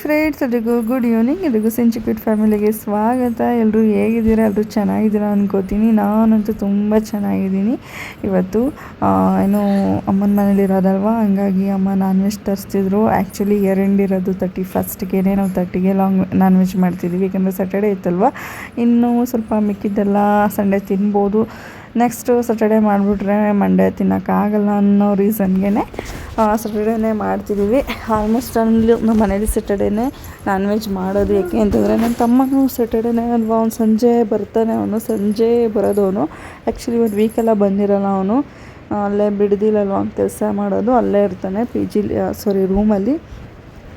Friends, ಎಲ್ರಿಗೂ good evening. ಎಲ್ರಿಗೂ ಸಿಂಚಿಕ್ವಿಟ್ ಫ್ಯಾಮಿಲಿಗೆ ಸ್ವಾಗತ. ಎಲ್ಲರೂ ಹೇಗಿದ್ದೀರಾ? ಎಲ್ಲರೂ ಚೆನ್ನಾಗಿದ್ದೀರಾ ಅನ್ಕೋತೀನಿ. ನಾನಂತೂ ತುಂಬ ಚೆನ್ನಾಗಿದ್ದೀನಿ. ಇವತ್ತು ಏನು ಅಮ್ಮನ ಮನೇಲಿರೋದಲ್ವ, ಹಂಗಾಗಿ ಅಮ್ಮ ನಾನ್ ವೆಜ್ ತರಿಸ್ತಿದ್ರು. ಆ್ಯಕ್ಚುಲಿ ಎರಡಿರೋದು 31ಗೆ, ನಾವು 30ಗೆ ನಾನ್ ವೆಜ್ ಮಾಡ್ತಿದ್ದೀವಿ, ಯಾಕೆಂದರೆ ಸ್ಯಾಟರ್ಡೇ ಇತ್ತಲ್ವ. ಇನ್ನೂ ಸ್ವಲ್ಪ ಮಿಕ್ಕಿದ್ದೆಲ್ಲ ಸಂಡೇ ತಿನ್ಬೋದು. ನೆಕ್ಸ್ಟು ಸ್ಯಾಟರ್ಡೇ ಮಾಡಿಬಿಟ್ರೆ ಮಂಡೇ ತಿನ್ನೋಕ್ಕಾಗಲ್ಲ ಅನ್ನೋ ರೀಸನ್ಗೆ ಸ್ಯಾಟರ್ಡೇನೇ ಮಾಡ್ತಿದ್ದೀವಿ. ಆಲ್ಮೋಸ್ಟ್ ಅಲ್ಲಿ ನಮ್ಮ ಮನೇಲಿ ಸ್ಯಾಟರ್ಡೇನೇ ನಾನ್ ವೆಜ್ ಮಾಡೋದು. ಯಾಕೆ ಅಂತಂದರೆ ನನ್ನ ತಮ್ಮನೂ ಸ್ಯಾಟರ್ಡೇನೇ ಅಲ್ವಾ, ಅವ್ನು ಸಂಜೆ ಬರ್ತಾನೆ. ಅವನು ಸಂಜೆ ಬರೋದವನು. ಆ್ಯಕ್ಚುಲಿ ಒಂದು ವೀಕೆಲ್ಲ ಬಂದಿರಲ್ಲ ಅವನು. ಅಲ್ಲೇ ಬಿಡದಿಲ್ಲಲ್ವ ಅವ್ನು ಕೆಲಸ ಮಾಡೋದು, ಅಲ್ಲೇ ಇರ್ತಾನೆ ರೂಮಲ್ಲಿ.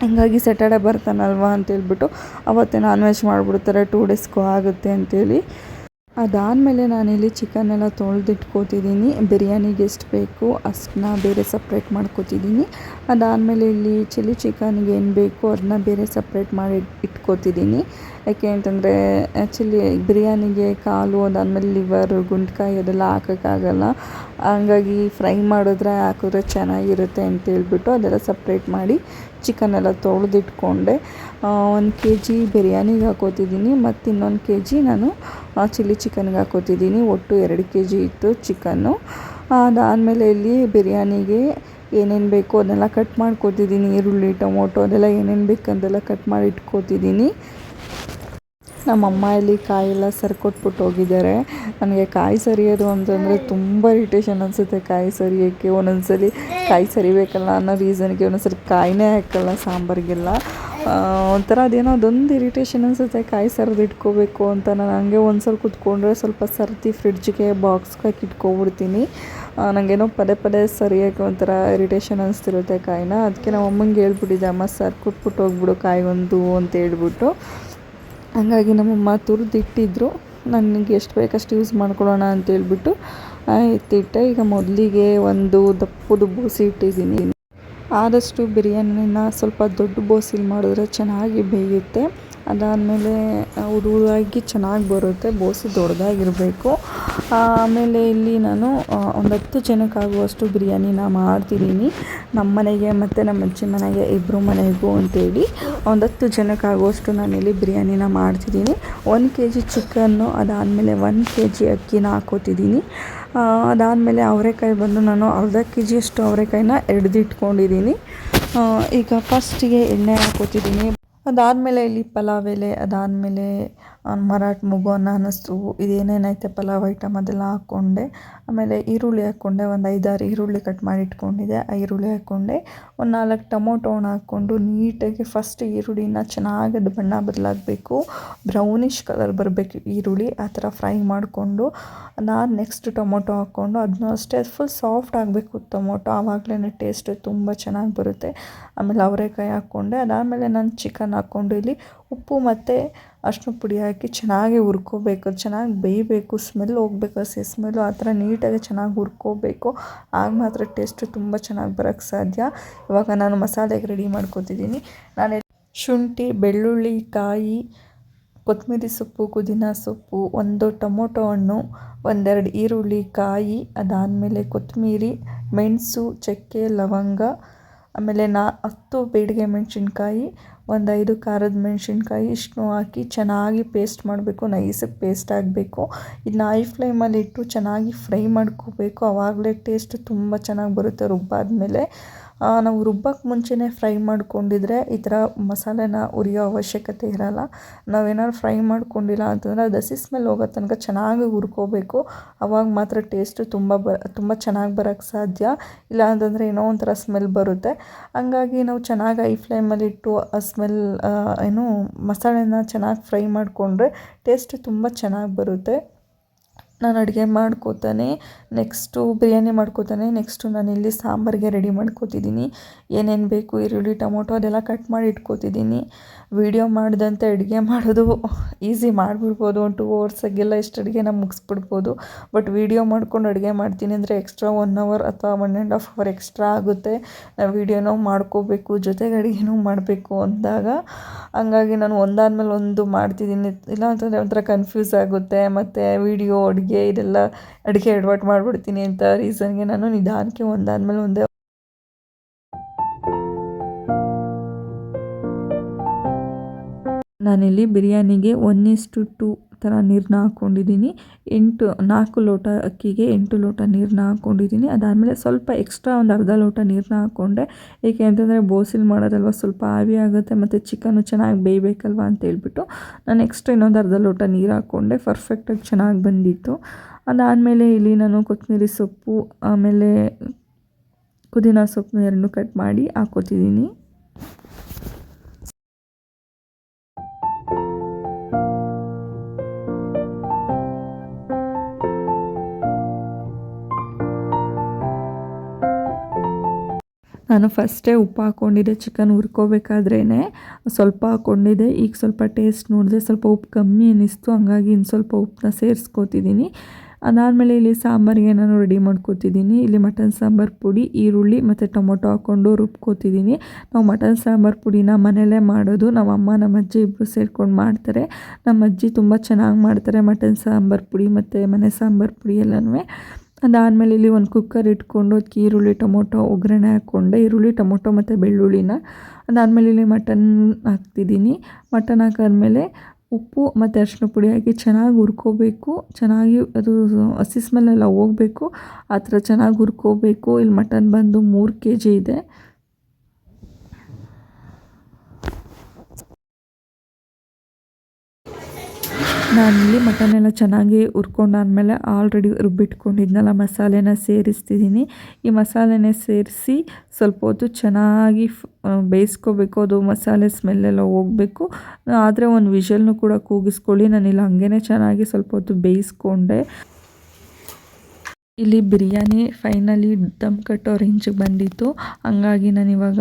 ಹಂಗಾಗಿ ಸ್ಯಾಟರ್ಡೇ ಬರ್ತಾನಲ್ವ ಅಂತೇಳ್ಬಿಟ್ಟು ಅವತ್ತೇ ನಾನ್ ವೆಜ್ ಮಾಡಿಬಿಡ್ತಾರೆ, 2 ಡೇಸ್ಗೂ ಆಗುತ್ತೆ ಅಂತೇಳಿ. ಅದಾದಮೇಲೆ ನಾನಿಲ್ಲಿ ಚಿಕನ್ನೆಲ್ಲ ತೊಳೆದಿಟ್ಕೋತಿದ್ದೀನಿ. ಬಿರಿಯಾನಿಗೆ ಎಷ್ಟು ಬೇಕು ಅಷ್ಟನ್ನ ಬೇರೆ ಸಪ್ರೇಟ್ ಮಾಡ್ಕೋತಿದ್ದೀನಿ. ಅದಾದಮೇಲೆ ಇಲ್ಲಿ ಚಿಲ್ಲಿ ಚಿಕನ್ಗೆ ಏನು ಬೇಕು ಅದನ್ನ ಬೇರೆ ಸಪ್ರೇಟ್ ಮಾಡಿ ಇಟ್ಕೋತಿದ್ದೀನಿ. ಯಾಕೆ ಅಂತಂದರೆ ಬಿರಿಯಾನಿಗೆ ಕಾಲು, ಅದಾದಮೇಲೆ ಲಿವರು, ಗುಂಡ್ಕಾಯಿ ಅದೆಲ್ಲ ಹಾಕೋಕ್ಕಾಗಲ್ಲ. ಹಂಗಾಗಿ ಫ್ರೈ ಹಾಕಿದ್ರೆ ಚೆನ್ನಾಗಿರುತ್ತೆ ಅಂತೇಳ್ಬಿಟ್ಟು ಅದೆಲ್ಲ ಸಪ್ರೇಟ್ ಮಾಡಿ ಚಿಕನ್ನೆಲ್ಲ ತೊಳೆದಿಟ್ಕೊಂಡೆ. 1 kg ಬಿರಿಯಾನಿಗೆ ಹಾಕೋತಿದ್ದೀನಿ, ಮತ್ತು ಇನ್ನೊಂದು kg ನಾನು ಚಿಲ್ಲಿ ಚಿಕನ್ಗೆ ಹಾಕೋತಿದ್ದೀನಿ. ಒಟ್ಟು 2 kg ಇತ್ತು ಚಿಕನ್ನು. ಅದಾದಮೇಲೆ ಇಲ್ಲಿ ಬಿರಿಯಾನಿಗೆ ಏನೇನು ಬೇಕೋ ಅದನ್ನೆಲ್ಲ ಕಟ್ ಮಾಡ್ಕೋತಿದ್ದೀನಿ. ಈರುಳ್ಳಿ, ಟೊಮೊಟೊ ಅದೆಲ್ಲ ಏನೇನು ಬೇಕಂತೆಲ್ಲ ಕಟ್ ಮಾಡಿ ಇಟ್ಕೋತಿದ್ದೀನಿ. ನಮ್ಮಮ್ಮ ಇಲ್ಲಿ ಕಾಯೆಲ್ಲ ಸರಿಕೊಟ್ಬಿಟ್ಟು ಹೋಗಿದ್ದಾರೆ. ನನಗೆ ಕಾಯಿ ಸರಿಯೋದು ಅಂತಂದರೆ ತುಂಬ ಇರಿಟೇಷನ್ ಅನಿಸುತ್ತೆ. ಕಾಯಿ ಸರಿಯೋಕ್ಕೆ ಒಂದೊಂದ್ಸಲಿ ಕಾಯಿ ಸರಿಬೇಕಲ್ಲ ಅನ್ನೋ ರೀಸನ್ಗೆ ಒಂದೊಂದ್ಸಲಿ ಕಾಯಿನೇ ಹಾಕಲ್ಲ ಸಾಂಬಾರಿಗೆಲ್ಲ. ಒಂಥರ ಅದೇನೋ ಅದೊಂದು ಇರಿಟೇಷನ್ ಅನಿಸುತ್ತೆ, ಕಾಯಿ ಸರಿದು ಇಟ್ಕೋಬೇಕು ಅಂತ. ನಾನು ಹಂಗೆ ಒಂದ್ಸಲ ಕೂತ್ಕೊಂಡ್ರೆ ಸ್ವಲ್ಪ ಸರ್ತಿ ಫ್ರಿಡ್ಜ್ಗೆ ಬಾಕ್ಸ್ಗೆ ಹಾಕಿ ಇಟ್ಕೊಬಿಡ್ತೀನಿ. ನನಗೇನೋ ಪದೇ ಸರಿಯೋಕ್ಕೆ ಒಂಥರ ಇರಿಟೇಷನ್ ಅನಿಸ್ತಿರುತ್ತೆ ಕಾಯಿನ. ಅದಕ್ಕೆ ನಮ್ಮ ಅಮ್ಮಂಗೆ ಹೇಳ್ಬಿಟ್ಟಿದ್ದೆ, ಅಮ್ಮ ಕೊಟ್ಬಿಟ್ಟು ಹೋಗ್ಬಿಡು ಕಾಯಿ ಒಂದು ಅಂತ ಹೇಳ್ಬಿಟ್ಟು. ಹಂಗಾಗಿ ನಮ್ಮಮ್ಮ ತುರಿದಿಟ್ಟಿದ್ರು. ನನಗೆ ಎಷ್ಟು ಬೇಕಷ್ಟು ಯೂಸ್ ಮಾಡ್ಕೊಳ್ಳೋಣ ಅಂತೇಳ್ಬಿಟ್ಟು ಎತ್ತಿಟ್ಟೆ. ಈಗ ಮೊದಲಿಗೆ ಒಂದು ದಪ್ಪದು ಬೋಸಿ ಇಟ್ಟಿದ್ದೀನಿ. ಆದಷ್ಟು ಬಿರಿಯಾನಿನ ಸ್ವಲ್ಪ ದೊಡ್ಡ ಬೋಸಿಲಿ ಮಾಡಿದ್ರೆ ಚೆನ್ನಾಗಿ ಬೇಯುತ್ತೆ. ಅದಾದಮೇಲೆ ಉದುರಾಗಿ ಚೆನ್ನಾಗಿ ಬರುತ್ತೆ. ಬೋಸಿ ದೊಡ್ಡದಾಗಿರಬೇಕು. ಆಮೇಲೆ ಇಲ್ಲಿ ನಾನು ಒಂದು 10 ಜನಕ್ಕಾಗುವಷ್ಟು ಬಿರಿಯಾನಿನ ಮಾಡ್ತಿದ್ದೀನಿ. ನಮ್ಮ ಮನೆಗೆ ಮತ್ತು ನಮ್ಮ ಅಜ್ಜಿ ಮನೆಗೆ, ಇಬ್ಬರು ಮನೆಗೂ ಅಂತೇಳಿ ಒಂದು 10 ಜನಕ್ಕಾಗುವಷ್ಟು ನಾನಿಲ್ಲಿ ಬಿರಿಯಾನಿನ ಮಾಡ್ತಿದ್ದೀನಿ. 1 kg ಚಿಕನ್ನು, ಅದಾದಮೇಲೆ 1 kg ಅಕ್ಕಿನ ಹಾಕೋತಿದ್ದೀನಿ. ಅದಾದಮೇಲೆ ಅವರೆಕಾಯಿ ಬಂದು ನಾನು ಅರ್ಧ kg ಅಷ್ಟು ಅವರೆಕಾಯಿನ ಹಿಡಿದಿಟ್ಕೊಂಡಿದ್ದೀನಿ. ಈಗ ಫಸ್ಟಿಗೆ ಎಣ್ಣೆ ಹಾಕೋತಿದ್ದೀನಿ. ಅದಾದಮೇಲೆ ಇಲ್ಲಿ ಪಲಾವ್ ಎಲೆ, ಅದಾದಮೇಲೆ ಮರಾಠ ಮೊಗು, ಅನಾನಸ್ಸು, ಇದೇನೇನೈತೆ ಪಲಾವ್ ಐಟಮ್ ಅದೆಲ್ಲ ಹಾಕ್ಕೊಂಡೆ. ಆಮೇಲೆ ಈರುಳ್ಳಿ ಹಾಕ್ಕೊಂಡೆ. ಒಂದು 5-6 ಈರುಳ್ಳಿ ಕಟ್ ಮಾಡಿ ಇಟ್ಕೊಂಡಿದ್ದೆ, ಆ ಈರುಳ್ಳಿ ಹಾಕ್ಕೊಂಡೆ. ಒಂದು 4 ಟೊಮೊಟೊನ ಹಾಕ್ಕೊಂಡು ನೀಟಾಗಿ ಫಸ್ಟ್ ಈರುಳ್ಳಿನ ಚೆನ್ನಾಗಿ ಅದು ಬಣ್ಣ ಬದಲಾಗಬೇಕು, ಬ್ರೌನಿಷ್ ಕಲರ್ ಬರಬೇಕು ಈರುಳ್ಳಿ, ಆ ಥರ ಫ್ರೈ ಮಾಡಿಕೊಂಡು ನಾನು ನೆಕ್ಸ್ಟ್ ಟೊಮೊಟೊ ಹಾಕ್ಕೊಂಡು ಅದನ್ನೂ ಅಷ್ಟೇ ಫುಲ್ ಸಾಫ್ಟ್ ಆಗಬೇಕು ಟೊಮೊಟೊ, ಆವಾಗಲೇ ಟೇಸ್ಟ್ ತುಂಬ ಚೆನ್ನಾಗಿ ಬರುತ್ತೆ. ಆಮೇಲೆ ಅವರೆಕಾಯಿ ಹಾಕ್ಕೊಂಡೆ. ಅದಾದಮೇಲೆ ನಾನು ಚಿಕನ್ ಹಾಕ್ಕೊಂಡು ಇಲ್ಲಿ ಉಪ್ಪು ಮತ್ತು ಅರಿಶಿನ ಪುಡಿ ಹಾಕಿ ಚೆನ್ನಾಗಿ ಹುರ್ಕೋಬೇಕು. ಚೆನ್ನಾಗಿ ಬೇಯಬೇಕು, ಸ್ಮೆಲ್ ಹೋಗ್ಬೇಕು, ಹಸಿ ಸ್ಮೆಲ್ಲು ಆ ಥರ ನೀಟಾಗಿ ಚೆನ್ನಾಗಿ ಹುರ್ಕೋಬೇಕು. ಆಗ ಮಾತ್ರ ಟೇಸ್ಟು ತುಂಬ ಚೆನ್ನಾಗಿ ಬರೋಕ್ಕೆ ಸಾಧ್ಯ. ಇವಾಗ ನಾನು ಮಸಾಲೆಗೆ ರೆಡಿ ಮಾಡ್ಕೊತಿದ್ದೀನಿ. ನಾನು ಶುಂಠಿ, ಬೆಳ್ಳುಳ್ಳಿ, ಕಾಯಿ, ಕೊತ್ತಂಬರಿ ಸೊಪ್ಪು, ಪುದೀನ ಸೊಪ್ಪು, 1 ಟೊಮೊಟೊ ಹಣ್ಣು, 1-2 ಈರುಳ್ಳಿ, ಕಾಯಿ, ಅದಾದಮೇಲೆ ಕೊತ್ತಂಬರಿ, ಮೆಣಸು, ಚಕ್ಕೆ, ಲವಂಗ, ಆಮೇಲೆ 10 ಬೇಡಿಗೆ ಮೆಣಸಿನ್ಕಾಯಿ, 5 ಖಾರದ ಮೆಣಸಿನ್ಕಾಯಿ ಇಷ್ಟನ್ನೂ ಹಾಕಿ ಚೆನ್ನಾಗಿ ಪೇಸ್ಟ್ ಮಾಡಬೇಕು. ನೈಸಾಗಿ ಪೇಸ್ಟ್ ಆಗಬೇಕು. ಇದನ್ನ ಹೈ ಫ್ಲೇಮಲ್ಲಿ ಇಟ್ಟು ಚೆನ್ನಾಗಿ ಫ್ರೈ ಮಾಡ್ಕೋಬೇಕು. ಆವಾಗಲೇ ಟೇಸ್ಟ್ ತುಂಬ ಚೆನ್ನಾಗಿ ಬರುತ್ತೆ. ರುಬ್ಬಾದ್ಮೇಲೆ ನಾವು ರುಬ್ಬಕ್ಕೆ ಮುಂಚೆನೇ ಫ್ರೈ ಮಾಡ್ಕೊಂಡಿದ್ರೆ ಈ ಥರ ಮಸಾಲೆನ ಹುರಿಯೋ ಅವಶ್ಯಕತೆ ಇರೋಲ್ಲ. ನಾವೇನಾದ್ರು ಫ್ರೈ ಮಾಡ್ಕೊಂಡಿಲ್ಲ ಅಂತಂದರೆ ಅದು ಹಸಿ ಸ್ಮೆಲ್ ಹೋಗೋ ತನಕ ಚೆನ್ನಾಗಿ ಹುರ್ಕೋಬೇಕು. ಆವಾಗ ಮಾತ್ರ ಟೇಸ್ಟು ತುಂಬ ಚೆನ್ನಾಗಿ ಬರೋಕ್ಕೆ ಸಾಧ್ಯ. ಇಲ್ಲ ಅಂತಂದರೆ ಏನೋ ಒಂಥರ ಸ್ಮೆಲ್ ಬರುತ್ತೆ. ಹಂಗಾಗಿ ನಾವು ಚೆನ್ನಾಗಿ ಹೈ ಫ್ಲೇಮಲ್ಲಿಟ್ಟು ಆ ಸ್ಮೆಲ್ ಮಸಾಲೆನ ಚೆನ್ನಾಗಿ ಫ್ರೈ ಮಾಡಿಕೊಂಡ್ರೆ ಟೇಸ್ಟ್ ತುಂಬ ಚೆನ್ನಾಗಿ ಬರುತ್ತೆ. ನಾನು ಅಡುಗೆ ಮಾಡ್ಕೋತಾನೆ ನೆಕ್ಸ್ಟು ಬಿರಿಯಾನಿ ಮಾಡ್ಕೋತಾನೆ ನೆಕ್ಸ್ಟು ನಾನಿಲ್ಲಿ ಸಾಂಬಾರಿಗೆ ರೆಡಿ ಮಾಡ್ಕೋತಿದ್ದೀನಿ. ಏನೇನು ಬೇಕು ಈರುಳ್ಳಿ, ಟೊಮೊಟೊ ಅದೆಲ್ಲ ಕಟ್ ಮಾಡಿ ಇಟ್ಕೋತಿದ್ದೀನಿ. ವೀಡಿಯೋ ಮಾಡಿದಂತೆ ಅಡುಗೆ ಮಾಡೋದು ಈಸಿ ಮಾಡಿಬಿಡ್ಬೋದು. 1-2 ಅವರ್ಸಾಗೆಲ್ಲ ಇಷ್ಟು ಅಡುಗೆನ ಮುಗಿಸ್ಬಿಡ್ಬೋದು. ಬಟ್ ವೀಡಿಯೋ ಮಾಡ್ಕೊಂಡು ಅಡುಗೆ ಮಾಡ್ತೀನಿ ಅಂದರೆ ಎಕ್ಸ್ಟ್ರಾ 1 ಅವರ್ ಅಥವಾ 1.5 ಅವರ್ ಎಕ್ಸ್ಟ್ರಾ ಆಗುತ್ತೆ. ನಾವು ವೀಡಿಯೋನೂ ಮಾಡ್ಕೋಬೇಕು, ಜೊತೆಗೆ ಅಡುಗೆನೂ ಮಾಡಬೇಕು ಅಂದಾಗ. ಹಂಗಾಗಿ ನಾನು ಒಂದಾದ್ಮೇಲೆ ಒಂದು ಮಾಡ್ತಿದ್ದೀನಿ. ಇಲ್ಲ ಅಂತಂದರೆ ಒಂಥರ ಕನ್ಫ್ಯೂಸ್ ಆಗುತ್ತೆ. ಮತ್ತು ವೀಡಿಯೋ, ಅಡುಗೆ ಇದೆಲ್ಲ ಅಡುಗೆ ಎಡವಟ್ಟು ಮಾಡಿಬಿಡ್ತೀನಿ ಅಂತ ರೀಸನ್ಗೆ ನಾನು ನಿಧಾನಕ್ಕೆ ಒಂದಾದ್ಮೇಲೆ ಒಂದೇ ನಾನಿಲ್ಲಿ ಬಿರಿಯಾನಿಗೆ 1:2 ಥರ ನೀರನ್ನ ಹಾಕ್ಕೊಂಡಿದ್ದೀನಿ. 4 ಲೋಟ ಅಕ್ಕಿಗೆ 8 ಲೋಟ ನೀರನ್ನ ಹಾಕ್ಕೊಂಡಿದ್ದೀನಿ. ಅದಾದಮೇಲೆ ಸ್ವಲ್ಪ ಎಕ್ಸ್ಟ್ರಾ ಒಂದು ಅರ್ಧ ಲೋಟ ನೀರನ್ನ ಹಾಕ್ಕೊಂಡೆ. ಏಕೆ ಅಂತಂದರೆ ಬೋಸಿಲ್ ಮಾಡೋದಲ್ವ, ಸ್ವಲ್ಪ ಆವಿ ಆಗುತ್ತೆ ಮತ್ತು ಚಿಕನ್ನು ಚೆನ್ನಾಗಿ ಬೇಯಬೇಕಲ್ವ ಅಂತೇಳ್ಬಿಟ್ಟು ನಾನು ಎಕ್ಸ್ಟ್ರಾ ಇನ್ನೊಂದು ಅರ್ಧ ಲೋಟ ನೀರು ಹಾಕ್ಕೊಂಡೆ. ಪರ್ಫೆಕ್ಟಾಗಿ ಚೆನ್ನಾಗಿ ಬಂದಿತ್ತು. ಅದಾದಮೇಲೆ ಇಲ್ಲಿ ನಾನು ಕೊತ್ತಂಬರಿ ಸೊಪ್ಪು ಆಮೇಲೆ ಪುದೀನ ಸೊಪ್ಪು ಎರಡನ್ನೂ ಕಟ್ ಮಾಡಿ ಹಾಕ್ಕೋತಿದ್ದೀನಿ. ನಾನು ಫಸ್ಟೇ ಉಪ್ಪು ಹಾಕ್ಕೊಂಡಿದ್ದೆ, ಚಿಕನ್ ಹುರ್ಕೋಬೇಕಾದ್ರೇ ಸ್ವಲ್ಪ ಹಾಕ್ಕೊಂಡಿದ್ದೆ. ಈಗ ಸ್ವಲ್ಪ ಟೇಸ್ಟ್ ನೋಡಿದೆ, ಸ್ವಲ್ಪ ಉಪ್ಪು ಕಮ್ಮಿ ಅನ್ನಿಸ್ತು, ಹಂಗಾಗಿ ಇನ್ನು ಸ್ವಲ್ಪ ಉಪ್ಪನ್ನ ಸೇರಿಸ್ಕೋತಿದ್ದೀನಿ. ಅದಾದಮೇಲೆ ಇಲ್ಲಿ ಸಾಂಬಾರಿಗೆ ನಾನು ರೆಡಿ ಮಾಡ್ಕೋತಿದ್ದೀನಿ. ಇಲ್ಲಿ ಮಟನ್ ಸಾಂಬಾರು ಪುಡಿ, ಈರುಳ್ಳಿ ಮತ್ತು ಟೊಮೊಟೊ ಹಾಕ್ಕೊಂಡು ರುಬ್ಕೋತಿದ್ದೀನಿ. ನಾವು ಮಟನ್ ಸಾಂಬಾರು ಪುಡಿನ ಮನೆಯಲ್ಲೇ ಮಾಡೋದು. ನಮ್ಮ ಅಮ್ಮ ನಮ್ಮ ಅಜ್ಜಿ ಇಬ್ಬರು ಸೇರ್ಕೊಂಡು ಮಾಡ್ತಾರೆ. ನಮ್ಮ ಅಜ್ಜಿ ತುಂಬ ಚೆನ್ನಾಗಿ ಮಾಡ್ತಾರೆ ಮಟನ್ ಸಾಂಬಾರು ಪುಡಿ ಮತ್ತು ಮನೆ ಸಾಂಬಾರು ಪುಡಿ ಎಲ್ಲನೂ. ಅದಾದಮೇಲೆ ಇಲ್ಲಿ ಒಂದು ಕುಕ್ಕರ್ ಇಟ್ಕೊಂಡು ಅದಕ್ಕೆ ಈರುಳ್ಳಿ ಟೊಮೊಟೊ ಒಗ್ಗರಣೆ ಹಾಕ್ಕೊಂಡೆ. ಈರುಳ್ಳಿ ಟೊಮೊಟೊ ಮತ್ತು ಬೆಳ್ಳುಳ್ಳಿನ. ಅದಾದಮೇಲೆ ಇಲ್ಲಿ ಮಟನ್ ಹಾಕ್ತಿದ್ದೀನಿ. ಮಟನ್ ಹಾಕಾದ್ಮೇಲೆ ಉಪ್ಪು ಮತ್ತು ಅರಿಶಿನ ಪುಡಿ ಹಾಕಿ ಚೆನ್ನಾಗಿ ಹುರ್ಕೋಬೇಕು. ಚೆನ್ನಾಗಿ ಅದು ಹಸಿ ಸ್ಮೆಲ್ಲೆಲ್ಲ ಹೋಗಬೇಕು, ಆ ಥರ ಚೆನ್ನಾಗಿ ಹುರ್ಕೋಬೇಕು. ಇಲ್ಲಿ ಮಟನ್ ಬಂದು 3 kg ಇದೆ. ನಾನಿಲ್ಲಿ ಮಟನೆಲ್ಲ ಚೆನ್ನಾಗಿ ಹುರ್ಕೊಂಡಾದ್ಮೇಲೆ ಆಲ್ರೆಡಿ ರುಬ್ಬಿಟ್ಕೊಂಡಿದ್ನಲ್ಲ ಮಸಾಲೆನ ಸೇರಿಸ್ತಿದ್ದೀನಿ. ಈ ಮಸಾಲೆನೇ ಸೇರಿಸಿ ಸ್ವಲ್ಪ ಹೊತ್ತು ಚೆನ್ನಾಗಿ ಬೇಯಿಸ್ಕೋಬೇಕು. ಅದು ಮಸಾಲೆ ಸ್ಮೆಲ್ಲೆಲ್ಲ ಹೋಗಬೇಕು. ಆದರೆ ಒಂದು ವಿಷಲ್ನೂ ಕೂಡ ಕೂಗಿಸ್ಕೊಳ್ಳಿ. ನಾನಿಲ್ಲಿ ಹಾಗೇ ಚೆನ್ನಾಗಿ ಸ್ವಲ್ಪ ಹೊತ್ತು ಬೇಯಿಸ್ಕೊಂಡೆ. ಇಲ್ಲಿ ಬಿರಿಯಾನಿ ಫೈನಲಿ ದಮ್ ಕಟ್ಟೋ ರೇಂಜಿಗೆ ಬಂದಿತ್ತು. ಹಂಗಾಗಿ ನಾನಿವಾಗ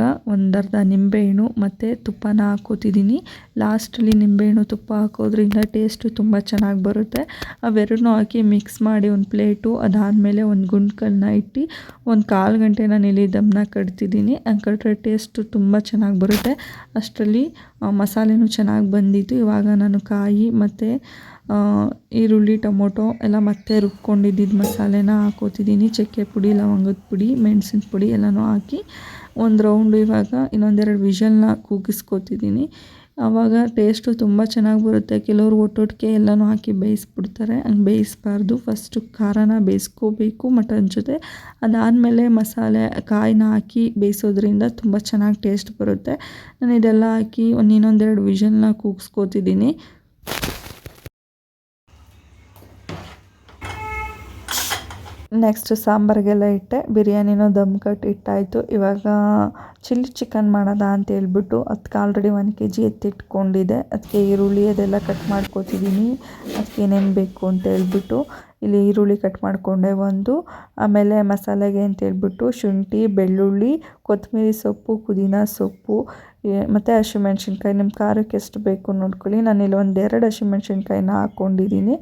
ಅರ್ಧ ನಿಂಬೆಹಣ್ಣು ಮತ್ತು ತುಪ್ಪನ ಹಾಕ್ಕೋತಿದ್ದೀನಿ. ಲಾಸ್ಟಲ್ಲಿ ನಿಂಬೆಹಣ್ಣು ತುಪ್ಪ ಹಾಕೋದ್ರಿಂದ ಟೇಸ್ಟು ತುಂಬ ಚೆನ್ನಾಗಿ ಬರುತ್ತೆ. ಅವೆರಡನ್ನೂ ಹಾಕಿ ಮಿಕ್ಸ್ ಮಾಡಿ ಒಂದು ಪ್ಲೇಟು, ಅದಾದಮೇಲೆ ಒಂದು ಗುಂಡ್ಕಲ್ಲನ್ನ ಇಟ್ಟು ಒಂದು 1/4 ಗಂಟೆ ನಾನಿಲ್ಲಿ ದಮ್ಮನ್ನ ಕಟ್ತಿದ್ದೀನಿ. ಹಂಗೆ ಕಟ್ಟಿದ್ರೆ ಟೇಸ್ಟು ತುಂಬ ಚೆನ್ನಾಗಿ ಬರುತ್ತೆ. ಅಷ್ಟರಲ್ಲಿ ಮಸಾಲೆನೂ ಚೆನ್ನಾಗಿ ಬಂದಿತ್ತು. ಇವಾಗ ನಾನು ಕಾಯಿ ಮತ್ತು ಈರುಳ್ಳಿ ಟೊಮೊಟೊ ಎಲ್ಲ ಮತ್ತೆ ರುಬ್ಕೊಂಡಿದ್ದಿದ್ದು ಮಸಾಲೆನ ಹಾಕೋತಿದ್ದೀನಿ. ಚಕ್ಕೆ ಪುಡಿ, ಲವಂಗದ ಪುಡಿ, ಮೆಣಸಿನ ಪುಡಿ ಎಲ್ಲನೂ ಹಾಕಿ ಒಂದು ರೌಂಡು ಇವಾಗ ಇನ್ನೊಂದೆರಡು ವಿಷಲ್ನ ಕೂಗಿಸ್ಕೋತಿದ್ದೀನಿ. ಆವಾಗ ಟೇಸ್ಟು ತುಂಬ ಚೆನ್ನಾಗಿ ಬರುತ್ತೆ. ಕೆಲವರು ಒಟ್ಟೊಟ್ಟಿಗೆ ಎಲ್ಲನೂ ಹಾಕಿ ಬೇಯಿಸ್ಬಿಡ್ತಾರೆ, ಹಂಗೆ ಬೇಯಿಸಬಾರ್ದು. ಫಸ್ಟು ಖಾರನ ಬೇಯಿಸ್ಕೋಬೇಕು ಮಟನ್ ಜೊತೆ. ಅದಾದಮೇಲೆ ಮಸಾಲೆ ಕಾಯಿನ ಹಾಕಿ ಬೇಯಿಸೋದ್ರಿಂದ ತುಂಬ ಚೆನ್ನಾಗಿ ಟೇಸ್ಟ್ ಬರುತ್ತೆ. ನಾನು ಇದೆಲ್ಲ ಹಾಕಿ ಇನ್ನೊಂದೆರಡು ವಿಷಲ್ನ ಕೂಗಿಸ್ಕೋತಿದ್ದೀನಿ. ನೆಕ್ಸ್ಟ್ ಸಾಂಬಾರಿಗೆಲ್ಲ ಇಟ್ಟೆ. ಬಿರಿಯಾನಿನೂ ದಮ್ ಕಟ್ಟಿ ಇಟ್ಟಾಯಿತು. ಇವಾಗ ಚಿಲ್ಲಿ ಚಿಕನ್ ಮಾಡೋದ ಅಂತೇಳ್ಬಿಟ್ಟು ಅದಕ್ಕೆ ಆಲ್ರೆಡಿ 1 kg ಎತ್ತಿಟ್ಕೊಂಡಿದ್ದೆ. ಅದಕ್ಕೆ ಈರುಳ್ಳಿ ಅದೆಲ್ಲ ಕಟ್ ಮಾಡ್ಕೊತಿದ್ದೀನಿ. ಅದಕ್ಕೆ ಏನೇನು ಬೇಕು ಅಂತೇಳ್ಬಿಟ್ಟು ಇಲ್ಲಿ ಈರುಳ್ಳಿ ಕಟ್ ಮಾಡಿಕೊಂಡೆ ಒಂದು, ಆಮೇಲೆ ಮಸಾಲೆಗೆ ಅಂತೇಳ್ಬಿಟ್ಟು ಶುಂಠಿ, ಬೆಳ್ಳುಳ್ಳಿ, ಕೊತ್ತಂಬರಿ ಸೊಪ್ಪು, ಪುದೀನ ಸೊಪ್ಪು ಮತ್ತು ಹಸಿಮೆಣ್ಸಿನ್ಕಾಯಿ. ನಿಮ್ಮ ಖಾರಕ್ಕೆ ಎಷ್ಟು ಬೇಕು ನೋಡ್ಕೊಳ್ಳಿ. ನಾನಿಲ್ಲಿ 1-2 ಹಸಿಮೆಣ್ಸಿನ್ಕಾಯಿನ ಹಾಕ್ಕೊಂಡಿದ್ದೀನಿ.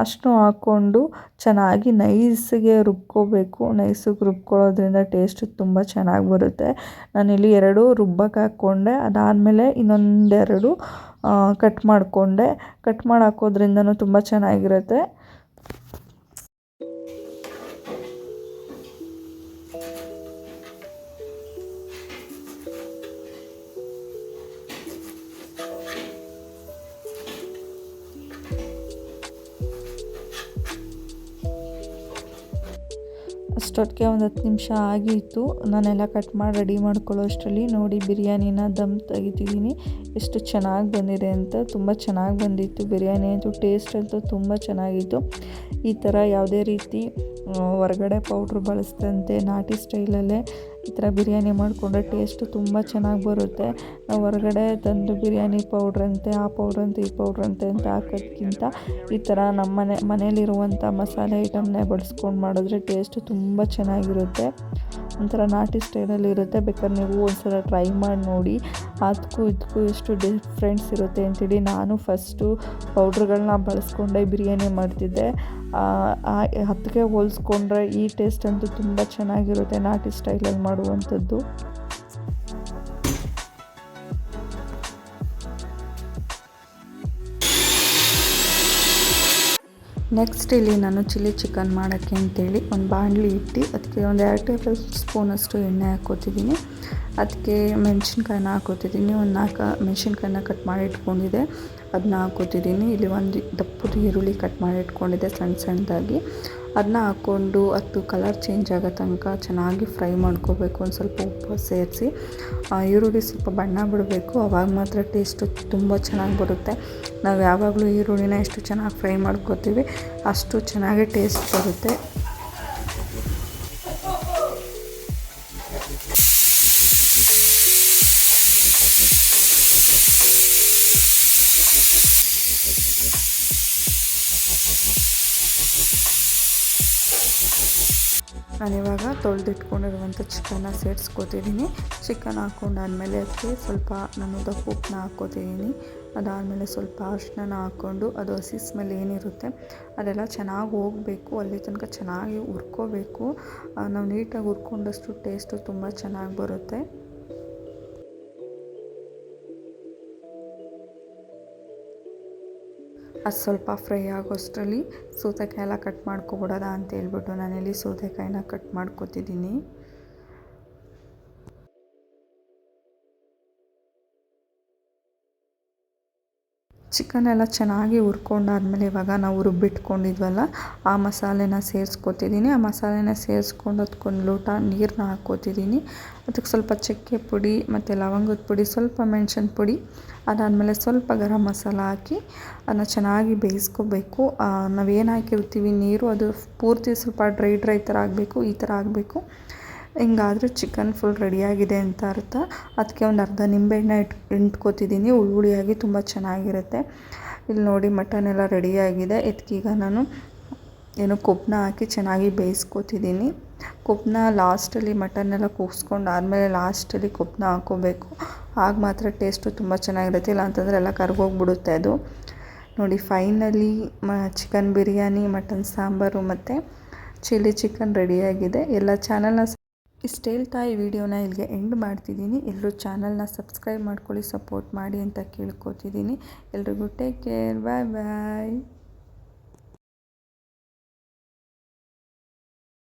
ಅಷ್ಟು ಹಾಕ್ಕೊಂಡು ಚೆನ್ನಾಗಿ ನೈಸಿಗೆ ರುಬ್ಕೋಬೇಕು. ನೈಸಿಗೆ ರುಬ್ಕೊಳ್ಳೋದ್ರಿಂದ ಟೇಸ್ಟು ತುಂಬ ಚೆನ್ನಾಗಿ ಬರುತ್ತೆ. ನಾನಿಲ್ಲಿ 2 ರುಬ್ಬಕ್ಕೆ ಹಾಕ್ಕೊಂಡೆ. ಅದಾದಮೇಲೆ ಇನ್ನೊಂದೆರಡು ಕಟ್ ಮಾಡಿಕೊಂಡೆ. ಕಟ್ ಮಾಡಿ ಹಾಕೋದ್ರಿಂದನೂ ತುಂಬ ಚೆನ್ನಾಗಿರುತ್ತೆ. ಅಷ್ಟೊತ್ತಿಗೆ ಒಂದು 10 ನಿಮಿಷ ಆಗಿತ್ತು. ನಾನೆಲ್ಲ ಕಟ್ ಮಾಡಿ ರೆಡಿ ಮಾಡ್ಕೊಳ್ಳೋ ಅಷ್ಟರಲ್ಲಿ ನೋಡಿ ಬಿರಿಯಾನಿನ ದಮ್ ತೆಗಿತಿದ್ದೀನಿ. ಎಷ್ಟು ಚೆನ್ನಾಗಿ ಬಂದಿದೆ ಅಂತ. ತುಂಬ ಚೆನ್ನಾಗಿ ಬಂದಿತ್ತು ಬಿರಿಯಾನಿ ಅಂತೂ. ಟೇಸ್ಟ್ ಅಂತೂ ತುಂಬ ಚೆನ್ನಾಗಿತ್ತು. ಈ ಥರ ಯಾವುದೇ ರೀತಿ ಹೊರಗಡೆ ಪೌಡ್ರ್ ಬಳಸ್ದಂತೆ ನಾಟಿ ಸ್ಟೈಲಲ್ಲೇ ಈ ಥರ ಬಿರಿಯಾನಿ ಮಾಡಿಕೊಂಡ್ರೆ ಟೇಸ್ಟು ತುಂಬ ಚೆನ್ನಾಗಿ ಬರುತ್ತೆ. ನಾವು ಹೊರಗಡೆ ತಂದು ಬಿರಿಯಾನಿ ಪೌಡ್ರಂತೆ, ಆ ಪೌಡ್ರಂತೆ, ಈ ಪೌಡ್ರಂತೆ ಅಂತ ಹಾಕೋದ್ಕಿಂತ ಈ ಥರ ನಮ್ಮ ಮನೇಲಿರುವಂಥ ಮಸಾಲೆ ಐಟಮ್ನೇ ಬಳಸ್ಕೊಂಡು ಮಾಡಿದ್ರೆ ಟೇಸ್ಟು ತುಂಬ ಚೆನ್ನಾಗಿರುತ್ತೆ. ಒಂಥರ ನಾಟಿ ಸ್ಟೈಲಲ್ಲಿ ಇರುತ್ತೆ. ಬೇಕಾದ್ರೆ ನೀವು ಒಂದ್ಸಲ ಟ್ರೈ ಮಾಡಿ ನೋಡಿ. ಅದಕ್ಕೂ ಇದಕ್ಕೂ ಎಷ್ಟು ಡಿಫ್ರೆನ್ಸ್ ಇರುತ್ತೆ ಅಂತೇಳಿ. ನಾನು ಫಸ್ಟು ಪೌಡ್ರ್ಗಳನ್ನ ಬಳಸ್ಕೊಂಡೆ ಬಿರಿಯಾನಿ ಮಾಡ್ತಿದ್ದೆ. ಅದಕ್ಕೆ ಹೋಲಿಸ್ಕೊಂಡ್ರೆ ಈ ಟೇಸ್ಟ್ ಅಂತೂ ತುಂಬ ಚೆನ್ನಾಗಿರುತ್ತೆ ನಾಟಿ ಸ್ಟೈಲಲ್ಲಿ ಮಾಡುವಂಥದ್ದು. ನೆಕ್ಸ್ಟ್ ಇಲ್ಲಿ ನಾನು ಚಿಲ್ಲಿ ಚಿಕನ್ ಮಾಡೋಕ್ಕೆ ಅಂತೇಳಿ ಒಂದು ಬಾಣಲಿ ಇಟ್ಟು ಅದಕ್ಕೆ ಒಂದು 2 ಟೇಬಲ್ ಸ್ಪೂನಷ್ಟು ಎಣ್ಣೆ ಹಾಕ್ಕೋತಿದ್ದೀನಿ. ಅದಕ್ಕೆ ಮೆಣಸಿನ್ಕಾಯಿನ ಹಾಕ್ಕೋತಿದ್ದೀನಿ. ಒಂದು 4 ಮೆಣಸಿನ್ಕಾಯಿನ ಕಟ್ ಮಾಡಿ ಇಟ್ಕೊಂಡಿದ್ದೆ, ಅದನ್ನ ಹಾಕ್ಕೋತಿದ್ದೀನಿ. ಇಲ್ಲಿ ಒಂದು ದಪ್ಪದ ಈರುಳ್ಳಿ ಕಟ್ ಮಾಡಿ ಇಟ್ಕೊಂಡಿದ್ದೆ ಸಣ್ಣದಾಗಿ, ಅದನ್ನ ಹಾಕ್ಕೊಂಡು ಅದು ಕಲರ್ ಚೇಂಜ್ ಆಗೋ ತನಕ ಚೆನ್ನಾಗಿ ಫ್ರೈ ಮಾಡ್ಕೋಬೇಕು. ಒಂದು ಸ್ವಲ್ಪ ಉಪ್ಪು ಸೇರಿಸಿ ಈರುಳ್ಳಿ ಸ್ವಲ್ಪ ಬಣ್ಣ ಬಿಡಬೇಕು, ಆವಾಗ ಮಾತ್ರ ಟೇಸ್ಟು ತುಂಬ ಚೆನ್ನಾಗಿ ಬರುತ್ತೆ. ನಾವು ಯಾವಾಗಲೂ ಈರುಳ್ಳಿನ ಎಷ್ಟು ಚೆನ್ನಾಗಿ ಫ್ರೈ ಮಾಡ್ಕೋತೀವಿ ಅಷ್ಟು ಚೆನ್ನಾಗಿ ಟೇಸ್ಟ್ ಬರುತ್ತೆ. ನಾನಿವಾಗ ತೊಳೆದಿಟ್ಕೊಂಡಿರುವಂಥ ಚಿಕನ್ನ ಸೇರಿಸ್ಕೋತಿದ್ದೀನಿ. ಚಿಕನ್ ಹಾಕ್ಕೊಂಡಾದ್ಮೇಲೆ ಅದಕ್ಕೆ ಸ್ವಲ್ಪ ನಾನು ಉಪ್ಪನ್ನ ಹಾಕ್ಕೋತಿದ್ದೀನಿ. ಅದಾದಮೇಲೆ ಸ್ವಲ್ಪ ಅರಿಶಿನ ಹಾಕ್ಕೊಂಡು ಅದು ಹಸಿ ಸ್ಮೆಲ್ ಏನಿರುತ್ತೆ ಅದೆಲ್ಲ ಚೆನ್ನಾಗಿ ಹೋಗಬೇಕು, ಅಲ್ಲಿ ತನಕ ಚೆನ್ನಾಗಿ ಹುರ್ಕೋಬೇಕು. ನಾವು ನೀಟಾಗಿ ಹುರ್ಕೊಂಡಷ್ಟು ಟೇಸ್ಟು ತುಂಬ ಚೆನ್ನಾಗಿ ಬರುತ್ತೆ. ಅದು ಸ್ವಲ್ಪ ಫ್ರೈ ಆಗೋಷ್ಟರಲ್ಲಿ ಸೌತೆಕಾಯಿ ಎಲ್ಲ ಕಟ್ ಮಾಡ್ಕೊಬಿಡೋದ ಅಂತ ಹೇಳ್ಬಿಟ್ಟು ನಾನಿಲ್ಲಿ ಸೌತೆಕಾಯಿನ ಕಟ್ ಮಾಡ್ಕೊತಿದ್ದೀನಿ. ಚಿಕನ್ ಎಲ್ಲ ಚೆನ್ನಾಗಿ ಹುರ್ಕೊಂಡಾದ್ಮೇಲೆ ಇವಾಗ ನಾವು ರುಬ್ಬಿಟ್ಕೊಂಡಿದ್ವಲ್ಲ ಆ ಮಸಾಲೆನ ಸೇರಿಸ್ಕೊತಿದ್ದೀನಿ. ಆ ಮಸಾಲೆನ ಸೇರಿಸ್ಕೊಂಡು ಅದಕ್ಕೊಂದು ಲೋಟ ನೀರನ್ನ ಹಾಕ್ಕೋತಿದ್ದೀನಿ. ಅದಕ್ಕೆ ಸ್ವಲ್ಪ ಚಕ್ಕೆ ಪುಡಿ ಮತ್ತು ಲವಂಗದ ಪುಡಿ, ಸ್ವಲ್ಪ ಮೆಣಸಿನ ಪುಡಿ, ಅದಾದಮೇಲೆ ಸ್ವಲ್ಪ ಗರಂ ಮಸಾಲ ಹಾಕಿ ಅದನ್ನ ಚೆನ್ನಾಗಿ ಬೇಯಿಸ್ಕೋಬೇಕು. ನಾವೇನು ಹಾಕಿರ್ತೀವಿ ನೀರು ಅದು ಪೂರ್ತಿ ಸ್ವಲ್ಪ ಡ್ರೈ ಥರ ಆಗಬೇಕು, ಈ ಥರ ಆಗಬೇಕು. ಹಿಂಗಾದರೆ ಚಿಕನ್ ಫುಲ್ ರೆಡಿಯಾಗಿದೆ ಅಂತ ಅರ್ಥ. ಅದಕ್ಕೆ ಒಂದು ಅರ್ಧ ನಿಂಬೆಹಣ್ಣು ಹಿಂಡ್ಕೋತಿದ್ದೀನಿ, ಹುಳಿಯಾಗಿ ತುಂಬ ಚೆನ್ನಾಗಿರುತ್ತೆ. ಇಲ್ಲಿ ನೋಡಿ ಮಟನ್ ಎಲ್ಲ ರೆಡಿಯಾಗಿದೆ. ಇದಕ್ಕೀಗ ನಾನು ಕೊಬ್ಬನ್ನ ಹಾಕಿ ಚೆನ್ನಾಗಿ ಬೇಯಿಸ್ಕೋತಿದ್ದೀನಿ. ಕೊಬ್ಬನ್ನ ಲಾಸ್ಟಲ್ಲಿ ಮಟನ್ನೆಲ್ಲ ಕೂಗಿಸ್ಕೊಂಡು ಆದಮೇಲೆ ಲಾಸ್ಟಲ್ಲಿ ಕೊಬ್ಬನ್ನ ಹಾಕ್ಕೋಬೇಕು, ಆಗ ಮಾತ್ರ ಟೇಸ್ಟು ತುಂಬ ಚೆನ್ನಾಗಿರುತ್ತೆ. ಇಲ್ಲ ಅಂತಂದರೆ ಎಲ್ಲ ಕರ್ಗೋಗ್ಬಿಡುತ್ತೆ ಅದು. ನೋಡಿ finally chicken biryani, mutton sambar ಮತ್ತು ಚಿಲ್ಲಿ ಚಿಕನ್ ರೆಡಿಯಾಗಿದೆ. ಎಲ್ಲ ಚಾನಲ್ನ ಇಷ್ಟು ಹೇಳ್ತಾ ಈ ವಿಡಿಯೋನ ಇಲ್ಲಿಗೆ ಎಂಡ್ ಮಾಡ್ತಿದ್ದೀನಿ. ಎಲ್ಲರೂ ಚಾನಲ್ನ ಸಬ್ಸ್ಕ್ರೈಬ್ ಮಾಡ್ಕೊಳ್ಳಿ, ಸಪೋರ್ಟ್ ಮಾಡಿ ಅಂತ ಕೇಳ್ಕೊತಿದ್ದೀನಿ. ಎಲ್ರಿಗೂ ಟೇಕ್ ಕೇರ್, ಬಾಯ್ ಬಾಯ್.